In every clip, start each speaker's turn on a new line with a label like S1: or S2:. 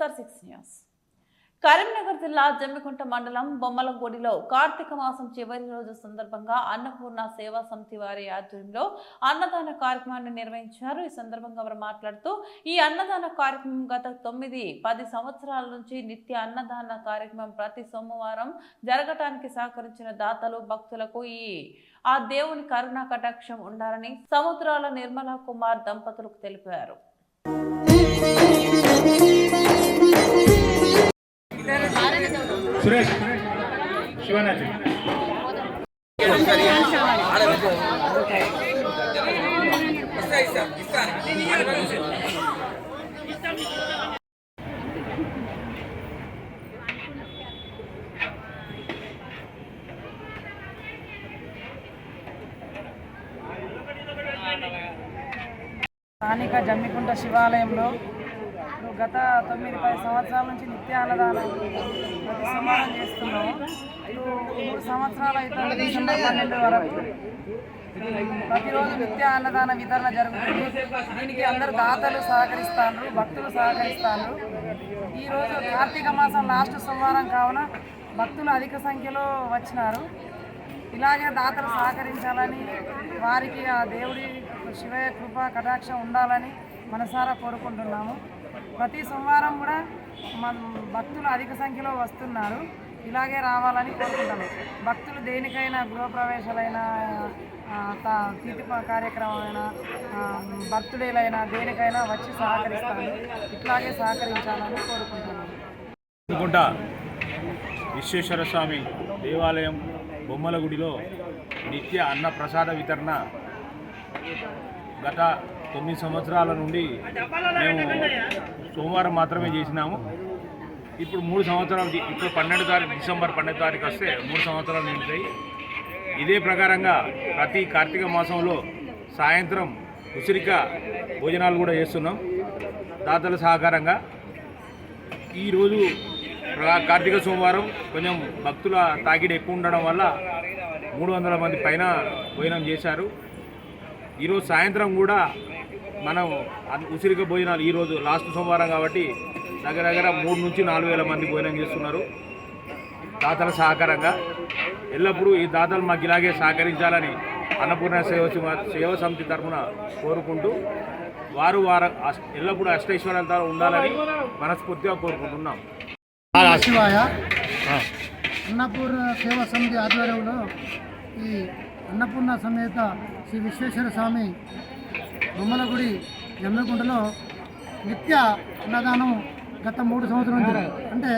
S1: SR6 news. Karimnagar జిల్లా జమ్మికుంట మండలం బొమ్మలగూడిలో కార్తీక మాసం చివరి రోజు సందర్భంగా అన్నపూర్ణ సేవా సమితి వారి ఆధ్వర్యంలో అన్నదాన కార్యక్రమాన్ని నిర్వహించారు. ఈ సందర్భంగా వారు మాట్లాడుతూ ఈ అన్నదాన కార్యక్రమం గత 9-10 సంవత్సరాల నుంచి నిత్య అన్నదాన కార్యక్రమం ప్రతి సోమవారం జరగటానికి సహకరించిన దాతలు భక్తులకు ఆ దేవుని కరుణా కటాక్షం ఉండాలని సముద్రాల నిర్మలా కుమార్ దంపతులకు తెలిపారు.
S2: సురేష్ శివనాథ్
S3: స్థానిక జమ్మికుంట శివాలయంలో గత 9-10 సంవత్సరాల నుంచి నిత్య అన్నదానం ప్రతి సోమవారం చేస్తున్నాము. 3 సంవత్సరాలు అయితే డిసెంబర్ 12 వరకు ప్రతిరోజు నిత్య అన్నదాన వితరణ జరుగుతుంది. దీనికి అందరూ దాతలు సహకరిస్తారు, భక్తులు సహకరిస్తారు. ఈరోజు కార్తీక మాసం లాస్ట్ సోమవారం కావున భక్తులు అధిక సంఖ్యలో వచ్చినారు. ఇలాగే దాతలు సహకరించాలని, వారికి ఆ దేవుడి శివయ్య కృప కటాక్షం ఉండాలని మనసారా కోరుకుంటున్నాము. ప్రతి సోమవారం కూడా మన భక్తులు అధిక సంఖ్యలో వస్తున్నారు. ఇలాగే రావాలని కోరుకుంటాము. భక్తులు దేనికైనా గృహప్రవేశాలైనా, తిథి కార్యక్రమమైనా, బర్త్డేలైనా దేనికైనా వచ్చి సహకరిస్తాను. ఇట్లాగే సహకరించాలని కోరుకుంటున్నాను.
S2: విశ్వేశ్వర స్వామి దేవాలయం బొమ్మలగుడిలో నిత్య అన్న ప్రసాద వితరణ గత 9 సంవత్సరాల నుండి మేము సోమవారం మాత్రమే చేసినాము. ఇప్పుడు 3 సంవత్సరాలు, ఇప్పుడు 12 తారీఖు డిసెంబర్ 12 తారీఖు వస్తే 3 సంవత్సరాలు నిండుతాయి. ఇదే ప్రకారంగా ప్రతి కార్తీక మాసంలో సాయంత్రం ఉసిరిక భోజనాలు కూడా చేస్తున్నాం దాతల సహకారంగా. ఈరోజు కార్తీక సోమవారం కొంచెం భక్తుల తాకిడి ఎక్కువ ఉండడం వల్ల 300 మంది పైన భోజనం చేశారు. ఈరోజు సాయంత్రం కూడా మనం ఉసిరిక భోజనాలు, ఈరోజు లాస్ట్ సోమవారం కాబట్టి దగ్గర 3,000-4,000 మంది భోజనం చేస్తున్నారు దాతల సహకారంగా. ఎల్లప్పుడూ ఈ దాతలు మాకు ఇలాగే సహకరించాలని అన్నపూర్ణ సేవా సమితి తరఫున కోరుకుంటూ వారు ఎల్లప్పుడూ అష్టైశ్వర్యాలతో ఉండాలని మనస్ఫూర్తిగా కోరుకుంటున్నాం.
S4: శివాయ అన్నపూర్ణ సేవా సమితి ఆధ్వర్యంలో ఈ అన్నపూర్ణ సమేత శ్రీ విశ్వేశ్వర స్వామి బొమ్మలగుడి జమ్మికుంటలో నిత్య అన్నదానం గత 3 సంవత్సరాల నుంచి, అంటే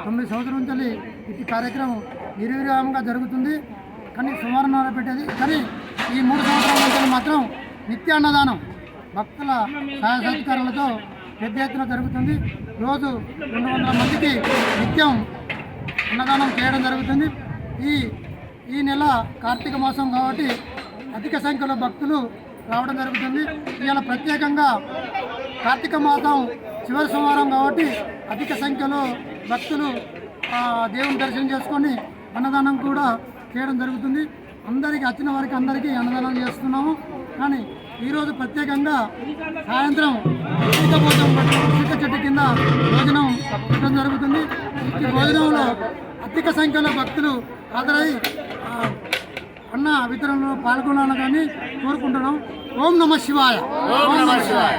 S4: 9 సంవత్సరాల నుంచి ఇటు కార్యక్రమం నిర్విరామంగా జరుగుతుంది. కానీ సోమవారం పెట్టేది, కానీ ఈ 3 సంవత్సరాల నుంచి మాత్రం నిత్య అన్నదానం భక్తుల సహాయ సహకారాలతో పెద్ద ఎత్తున జరుగుతుంది. రోజు 200 మందికి నిత్యం అన్నదానం చేయడం జరుగుతుంది. ఈ నెల కార్తీక మాసం కాబట్టి అధిక సంఖ్యలో భక్తులు రావడం జరుగుతుంది. ఇవాళ ప్రత్యేకంగా కార్తీక మాసం చివరి సోమవారం కాబట్టి అధిక సంఖ్యలో భక్తులు దేవుని దర్శనం చేసుకొని అన్నదానం కూడా చేయడం జరుగుతుంది. అందరికీ వచ్చిన వారికి అందరికీ అన్నదానం చేస్తున్నాము. కానీ ఈరోజు ప్రత్యేకంగా సాయంత్రం ఉసిరిక చెట్టు కింద భోజనం పెట్టడం జరుగుతుంది. ఈ భోజనంలో అధిక సంఖ్యలో భక్తులు హాజరై అన్న వితరణలో పాల్గొనాలని కోరుకుంటున్నాం. ఓం నమః శివాయ.